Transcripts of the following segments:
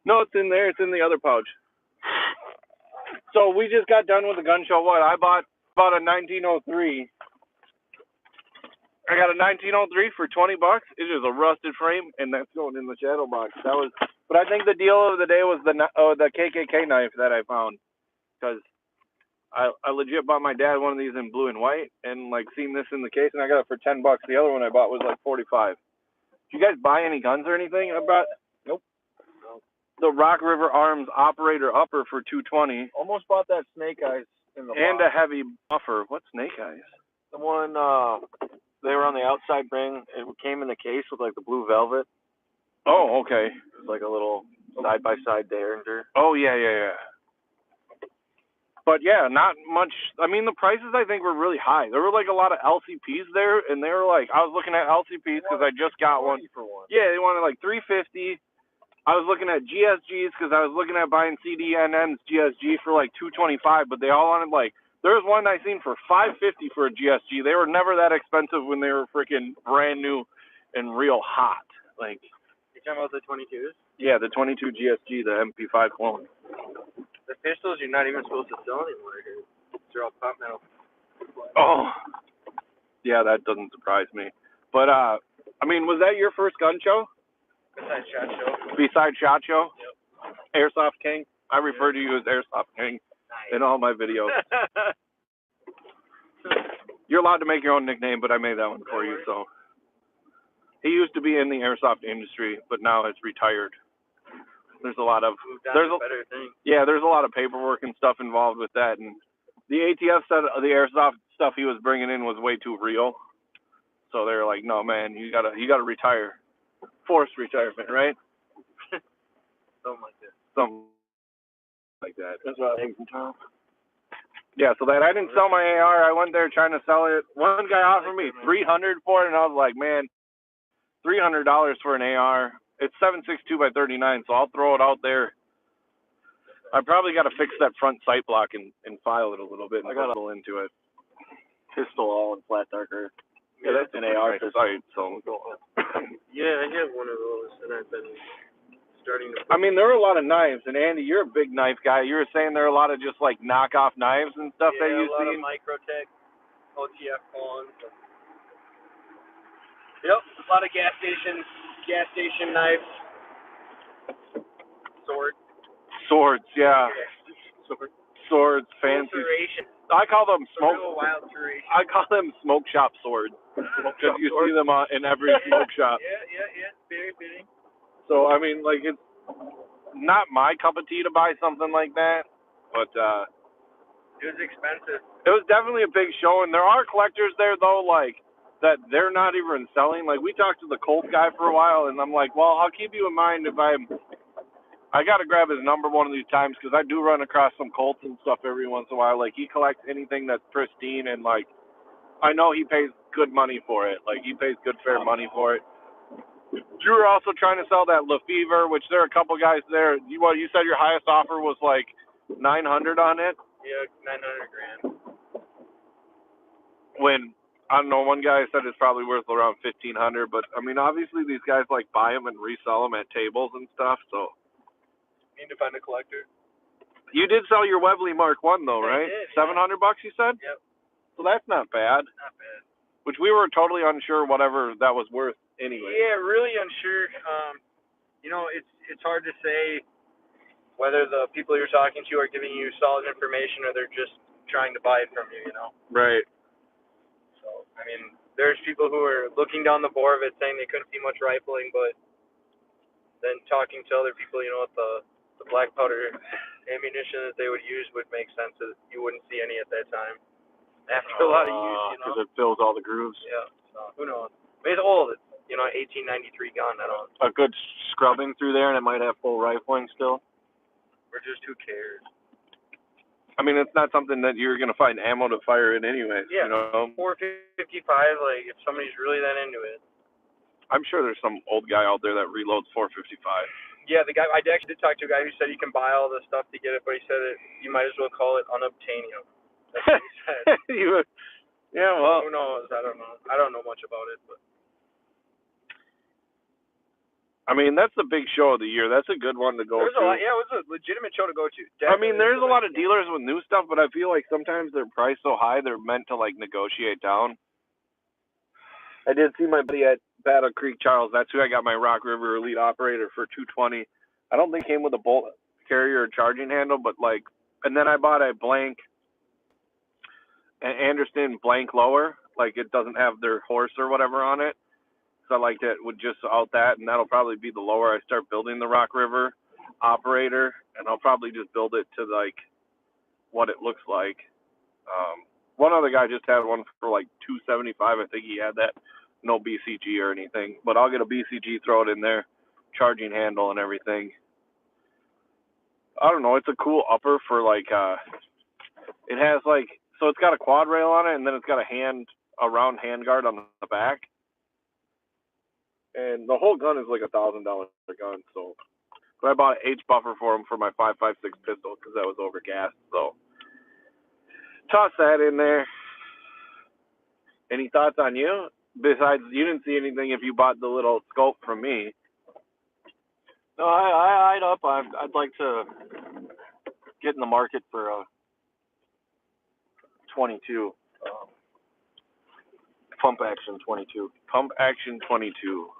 No, it's in there. It's in the other pouch. So we just got done with the gun show. What? I bought a 1903. I got a 1903 for $20. It is a rusted frame, and that's going in the shadow box. But I think the deal of the day was the KKK knife that I found, because I legit bought my dad one of these in blue and white, and like seen this in the case, and I got it for $10. The other one I bought was like 45. Did you guys buy any guns or anything? I bought nope. The Rock River Arms Operator Upper for $220. Almost bought that Snake Eyes in the and box. a heavy buffer. What's Snake Eyes? The one they were on the outside ring. It came in the case with like the blue velvet. Oh, okay. It was like a little side by side Derringer. Oh yeah. But yeah, not much. I mean, the prices I think were really high. There were like a lot of LCPs there, and they were like, I was looking at LCPs because I just got one. Yeah, they wanted like $350. I was looking at GSGs because I was looking at buying CDNN's GSG for like $225, but they all wanted like, there was one I seen for $550 for a GSG. They were never that expensive when they were freaking brand new and real hot. Like, you're talking about the 22s? Yeah, the 22 GSG, the MP5 clone. The pistols you're not even supposed to sell anymore here. They're all pop metal. Oh, yeah, that doesn't surprise me. But I mean, was that your first gun show? Besides SHOT Show. Besides SHOT Show? Yep. Airsoft King? I refer to you as Airsoft King in all my videos. You're allowed to make your own nickname, but I made that one for you. So he used to be in the airsoft industry, but now has retired. There's a lot of there's a lot of paperwork and stuff involved with that, and the ATF said the airsoft stuff he was bringing in was way too real. So they're like, no man, you gotta retire. Forced retirement, right? Something like that. Something like that. That's what I think from Tom. Yeah, so that I didn't sell my AR. I went there trying to sell it. One guy offered me $300 for it, and I was like, man, $300 for an AR. It's 7.62 by 39, so I'll throw it out there. I probably got to fix that front sight block and file it a little bit and put a little into it. Pistol all in flat darker. Yeah, that's an AR sight, so. Yeah, I have one of those, and I've been starting to. I mean, there are a lot of knives, and Andy, you're a big knife guy. You were saying there are a lot of just like knockoff knives and stuff that you've seen. Yeah, a lot of Microtech, OTF clones. Yep, a lot of gas station knives. Swords, yeah. Swords, fancy. Serration. I call them I call them smoke shop swords because you see them in every smoke shop. Yeah. Very fitting. So I mean, like, it's not my cup of tea to buy something like that, but it was expensive. It was definitely a big show, and there are collectors there though, like that they're not even selling. Like, we talked to the Colt guy for a while, and I'm like, well, I'll keep you in mind if I got to grab his number one of these times because I do run across some Colts and stuff every once in a while. Like, he collects anything that's pristine, and, like, I know he pays good money for it. Like, he pays good, fair money for it. You were also trying to sell that Lefevre, which there are a couple guys there. You said your highest offer was, like, $900 on it? Yeah, $900,000. When, I don't know, one guy said it's probably worth around $1,500, but, I mean, obviously these guys, like, buy them and resell them at tables and stuff, so. Need to find a collector. You did sell your Webley Mark I, though, right? I did, $700, you said? Yep. So that's not bad. Not bad. Which we were totally unsure whatever that was worth anyway. Yeah, really unsure. You know, it's hard to say whether the people you're talking to are giving you solid information or they're just trying to buy it from you, you know? Right. So, I mean, there's people who are looking down the bore of it saying they couldn't see much rifling, but then talking to other people, you know, what the black powder ammunition that they would use would make sense that you wouldn't see any at that time. After a lot of use, you know. Because it fills all the grooves. Yeah, so who knows? I mean, it's old. It's, you know, 1893 gun. I don't. A good scrubbing through there, and it might have full rifling still. Or just who cares? I mean, it's not something that you're going to find ammo to fire in anyway. Yeah, you know? 455, like, if somebody's really that into it. I'm sure there's some old guy out there that reloads 455. Yeah, the guy, I actually did talk to a guy who said you can buy all the stuff to get it, but he said that you might as well call it unobtainium. That's what he said. Yeah, well. Who knows? I don't know. I don't know much about it, but. I mean, that's the big show of the year. That's a good one to go There's to. a lot, yeah, it was a legitimate show to go to. I mean, there's a lot of dealers with new stuff, but I feel like sometimes they're priced so high they're meant to like negotiate down. I did see my buddy at Battle Creek, Charles. That's who I got my Rock River Elite Operator for $220. I don't think it came with a bolt carrier or charging handle, but like, and then I bought a blank, an Anderson blank lower, like it doesn't have their horse or whatever on it. So I liked it with just out that, and that'll probably be the lower I start building the Rock River Operator, and I'll probably just build it to like what it looks like. One other guy just had one for like $275. I think he had that, no BCG or anything, but I'll get a BCG, throw it in there, charging handle and everything. I don't know. It's a cool upper for like it has like, so it's got a quad rail on it, and then it's got a round handguard on the back. And the whole gun is like $1,000 gun. So, but I bought an H buffer for him for my 5.56 pistol because that was over gas. So, toss that in there. Any thoughts on you? Besides, you didn't see anything if you bought the little scope from me. No, I eyed up. I'd like to get in the market for a 22, pump action 22. Pump action 22.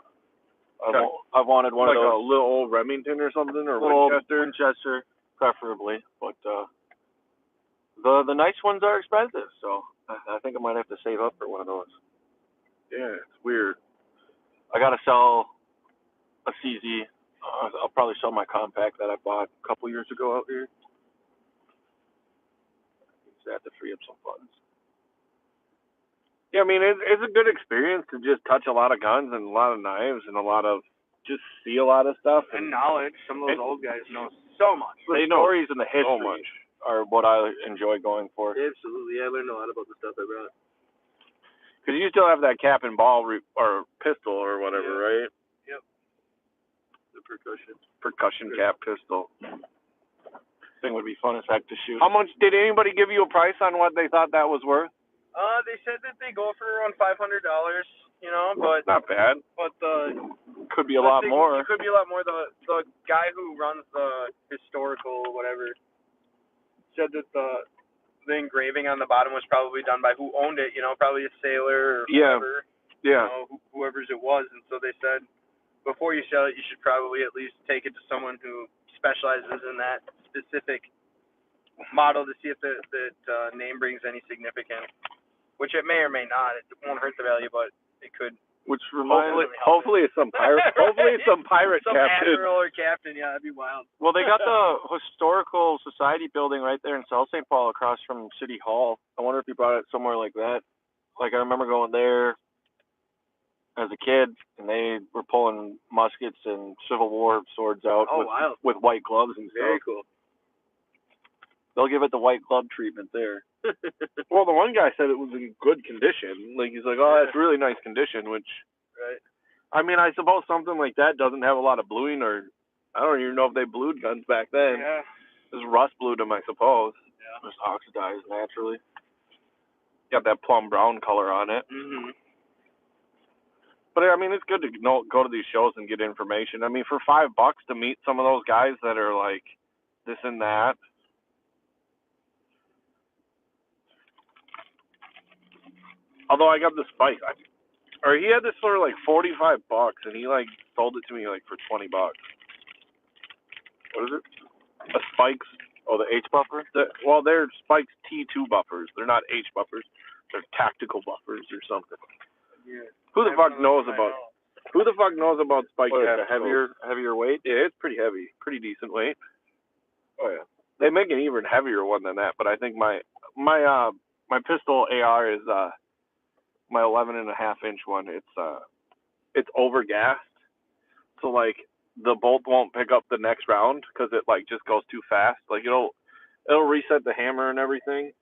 I've wanted one like of those. a little old Remington or something, or Little Winchester. Winchester, preferably, but the nice ones are expensive, so I think I might have to save up for one of those. Yeah, it's weird. I gotta sell a CZ. I'll probably sell my compact that I bought a couple years ago out here. Just have to free up some funds. Yeah, I mean, it's a good experience to just touch a lot of guns and a lot of knives and a lot of, just see a lot of stuff. And knowledge. Some of those old guys know so much. The stories and the history so much are what I enjoy going for. Absolutely. I learned a lot about the stuff I brought. Because you still have that cap and ball or pistol or whatever, right? Yep. The Percussion cap pistol. Thing would be fun if I had to shoot. How much did anybody give you a price on what they thought that was worth? They said that they go for around $500, you know, but not bad. But could be a lot more. It could be a lot more. The guy who runs the historical whatever said that the engraving on the bottom was probably done by who owned it, you know, probably a sailor or whoever. Yeah. You know, whoever's it was, and so they said before you sell it, you should probably at least take it to someone who specializes in that specific model to see if the name brings any significance. Which it may or may not. It won't hurt the value, but it could. Which reminds me, hopefully it's some pirate. Hopefully it's some pirate some captain. admiral or captain. Yeah, that'd be wild. Well, they got the historical society building right there in South St. Paul, across from City Hall. I wonder if you brought it somewhere like that. Like I remember going there as a kid, and they were pulling muskets and Civil War swords out with white gloves and stuff. Very cool. They'll give it the white glove treatment there. Well, the one guy said it was in good condition. Like, he's like, oh, that's really nice condition, which, right. I mean, I suppose something like that doesn't have a lot of bluing, or I don't even know if they blued guns back then. Yeah. Just rust blued them, I suppose. Yeah. Just oxidized naturally. Got that plum brown color on it. Mhm. But, I mean, it's good to go to these shows and get information. I mean, for $5 to meet some of those guys that are like this and that. Although I got the spike, or he had this for like $45, and he like sold it to me like for $20. What is it? The spikes. Oh, the H buffer? Well, they're spikes T2 buffers. They're not H buffers. They're tactical buffers or something. Yeah. Who the fuck knows about spike tacticals? Heavier weight? Yeah, it's pretty heavy, pretty decent weight. Oh yeah. They make an even heavier one than that, but I think my pistol AR is my 11.5-inch one. It's over gassed, so like the bolt won't pick up the next round because it like just goes too fast. Like it'll reset the hammer and everything.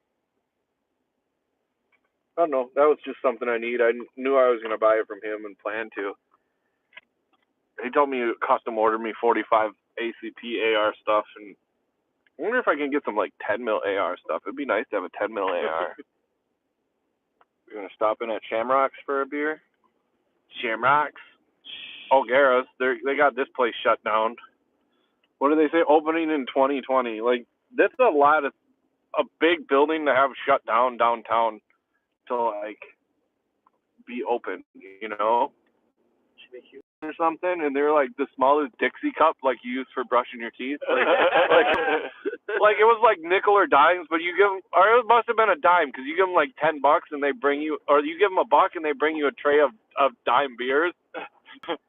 I don't know. That was just something I need. I knew I was gonna buy it from him and planned to. He told me to custom order me 45 ACP AR stuff, and I wonder if I can get some like 10 mil AR stuff. It'd be nice to have a 10 mil AR. You're gonna stop in at Shamrocks for a beer? Shamrocks. Olgaras. They got this place shut down. What do they say? Opening in 2020. Like, that's a big building to have shut down downtown to, like, be open, you know? Or something, and they're like the smallest Dixie cup like you use for brushing your teeth. Like it was like nickel or dimes, but you give them, or it must have been a dime because you give them like $10 and they bring you, or you give them $1 and they bring you a tray of dime beers.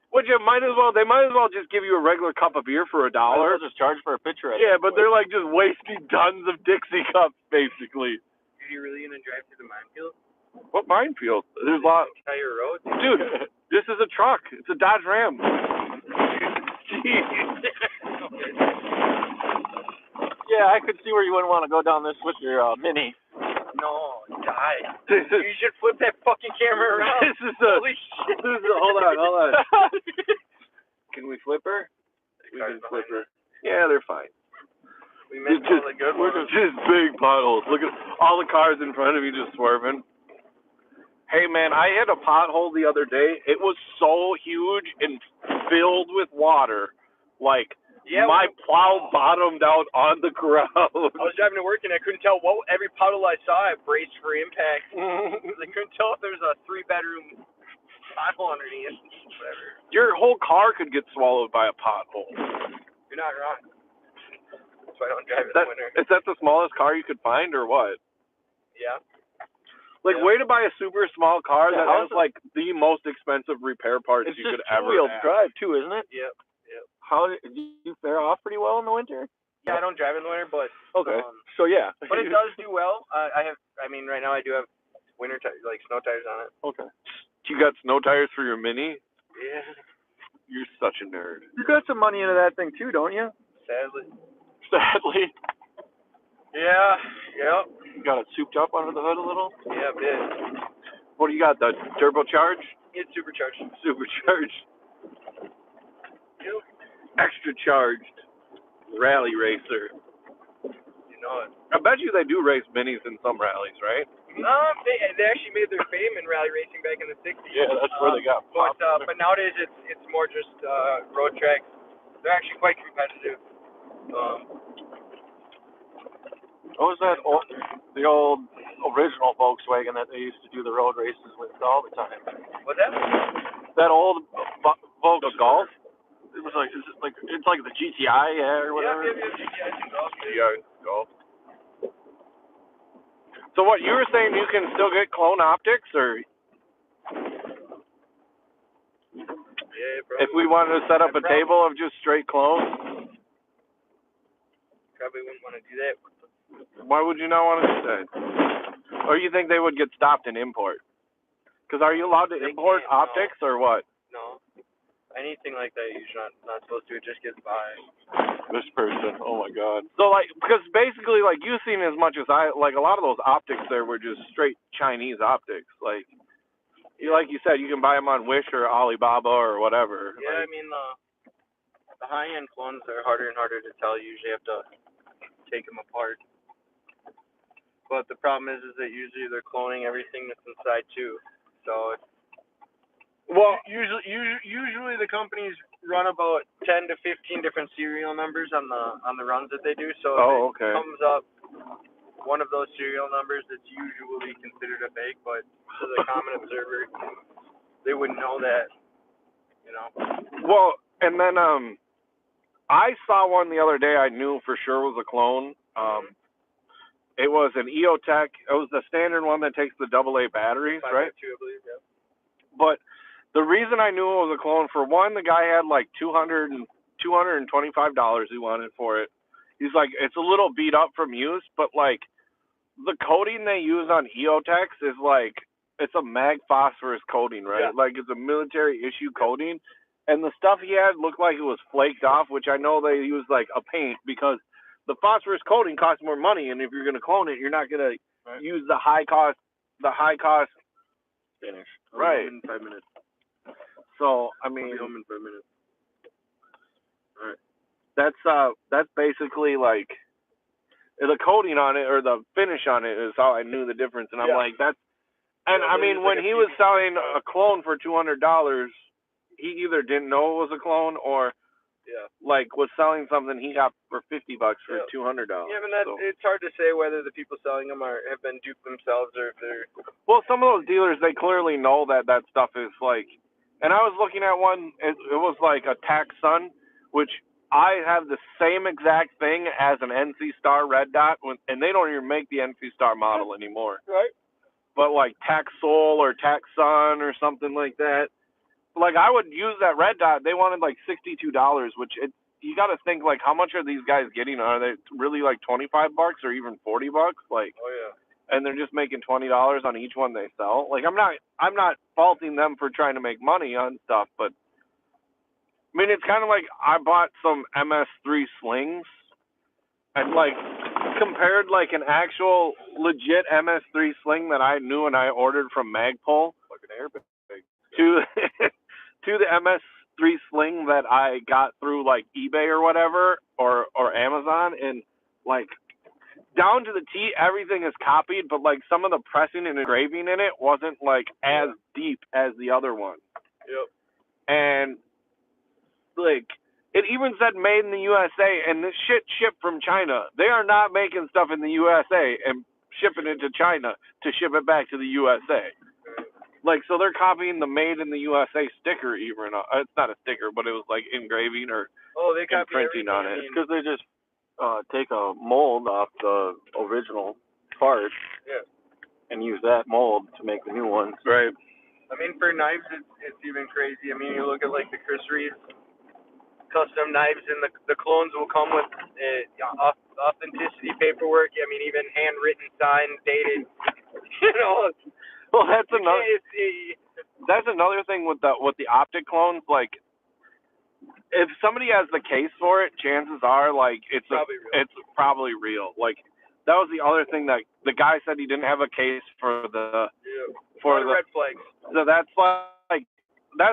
Which they might as well just give you a regular cup of beer for $1. They'll just charge for a pitcher. Yeah, but they're like just wasting tons of Dixie cups basically. Are you really gonna drive through the minefield? What minefield? There's a lot. Entire road. Dude, this is a truck. It's a Dodge Ram. Yeah, I could see where you wouldn't want to go down this with your Mini. No, die. You should flip that fucking camera around. Holy shit. Hold on. Can we flip her? We can flip her. Yeah, they're fine. We missed all the good ones. Just big potholes. Look at all the cars in front of you just swerving. Hey, man, I hit a pothole the other day. It was so huge and filled with water. Like, my plow bottomed out on the ground. I was driving to work, and I couldn't tell every puddle I saw, I braced for impact. I couldn't tell if there was a 3-bedroom pothole underneath. Whatever. Your whole car could get swallowed by a pothole. You're not wrong. That's why I don't drive in the winter. Is that the smallest car you could find, or what? Yeah. Like, way to buy a super small car that has, like, the most expensive repair parts you could ever have. It's just 2-wheel drive, too, isn't it? Yep. How do you fare off pretty well in the winter? Yeah, I don't drive in the winter, but... Okay, so yeah. But it does do well. Right now I do have winter snow tires on it. Okay. You got snow tires for your Mini? Yeah. You're such a nerd. You got some money into that thing, too, don't you? Sadly. Yeah, yep. You got it souped up under the hood a little? Yeah, a bit. What do you got, the turbocharged? It's supercharged. Supercharged. Yep. Extra charged. Rally racer. You know it. I bet you they do race Minis in some rallies, right? They actually made their fame in rally racing back in the 60s. Yeah, that's where they got But nowadays it's more just road tracks. They're actually quite competitive. What was that the old original Volkswagen that they used to do the road races with all the time? What's that? That old The Golf? It was like, it's like the GTI, or whatever. Yeah, GTI Golf. Yeah, Golf. So what, you were saying you can still get clone optics, or if we wanted to set up a table of just straight clones? Probably wouldn't want to do that. Why would you not want to do that? Or you think they would get stopped in import? Because are you allowed to import optics, or what? No. Anything like that, you're not supposed to. It just gets by. This person, oh my God. So like, because basically, like, you've seen as much as I, like, a lot of those optics there were just straight Chinese optics. Like you said, you can buy them on Wish or Alibaba or whatever. Yeah, I mean, the high-end clones are harder and harder to tell. You usually have to take them apart. But the problem is that usually they're cloning everything that's inside too. So usually the companies run about 10 to 15 different serial numbers on the runs that they do. So if it comes up one of those serial numbers, it's usually considered a fake. But to the common observer, they wouldn't know that. You know. Well, and then I saw one the other day. I knew for sure was a clone. It was an EOTech. It was the standard one that takes the AA batteries, right? 5.2, I believe, yeah. But the reason I knew it was a clone, for one, the guy had like $225 he wanted for it. He's like, it's a little beat up from use, but like the coating they use on EOTechs is like, it's a mag phosphorus coating, right? Yeah. Like it's a military issue coating. And the stuff he had looked like it was flaked off, which I know they use like a paint, because the phosphorus coating costs more money, and if you're going to clone it, you're not going to use the high cost finish. Right. In 5 minutes. So I mean, I'll be home in 5 minutes. All right. That's basically like the coating on it or the finish on it is how I knew the difference, and I'm like, that's. And I mean, when he was selling a clone for $200, he either didn't know it was a clone or like was selling something he got for $50 for $200. Yeah, but it's hard to say whether the people selling them have been duped themselves or if they're. Well, some of those dealers, they clearly know that stuff is like. And I was looking at one. It was like a Tax Sun, which I have the same exact thing as an NC Star Red Dot, and they don't even make the NC Star model anymore. Right. But like Tax Soul or Tax Sun or something like that. Like I would use that Red Dot. They wanted like $62, which you got to think like how much are these guys getting? Are they really like $25 or even $40? Like, Oh yeah. And they're just making $20 on each one they sell. Like I'm not faulting them for trying to make money on stuff, but I mean it's kind of like I bought some MS3 slings and like compared like an actual legit MS3 sling that I knew and I ordered from Magpul to to the MS3 sling that I got through like eBay or whatever or Amazon, and like down to the T everything is copied, but like some of the pressing and engraving in it wasn't like as deep as the other one. Yep. And like it even said made in the USA, and this shit shipped from China. They are not making stuff in the USA and shipping it to China to ship it back to the USA. Like, so they're copying the made in the USA sticker even. It's not a sticker, but it was like engraving or they copy printing on it. It's because they just take a mold off the original part and use that mold to make the new ones. Right. I mean, for knives, it's even crazy. I mean, you look at like the Chris Reeves custom knives, and the clones will come with authenticity paperwork. I mean, even handwritten, signed, dated. You know. Well, that's another thing with the optic clones. Like, if somebody has the case for it, chances are like it's probably real. Like, that was the other thing that the guy said he didn't have a case for the red flags. So that's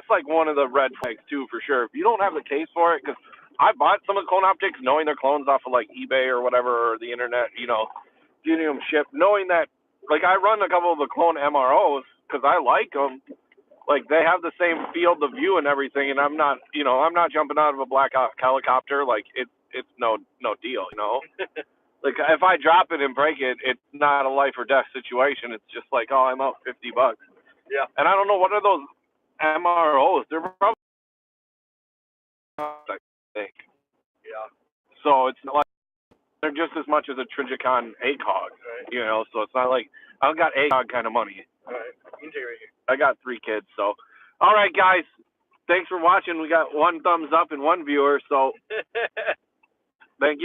like one of the red flags too, for sure. If you don't have the case for it, because I bought some of the clone optics knowing they're clones off of like eBay or whatever or the internet, you know, getting them shipped, knowing that. Like, I run a couple of the clone MROs because I like them. Like, they have the same field of view and everything, and I'm not jumping out of a black helicopter. Like, it's no deal, you know? Like, if I drop it and break it, it's not a life or death situation. It's just like, oh, I'm out $50. Yeah. And I don't know, what are those MROs? They're probably, I think. Yeah. So it's not like, they're just as much as a Trigicon ACOG, you know, so it's not like I don't got ACOG kind of money. All right. You can take it right here. I got 3 kids, so. All right, guys. Thanks for watching. We got 1 thumbs up and 1 viewer, so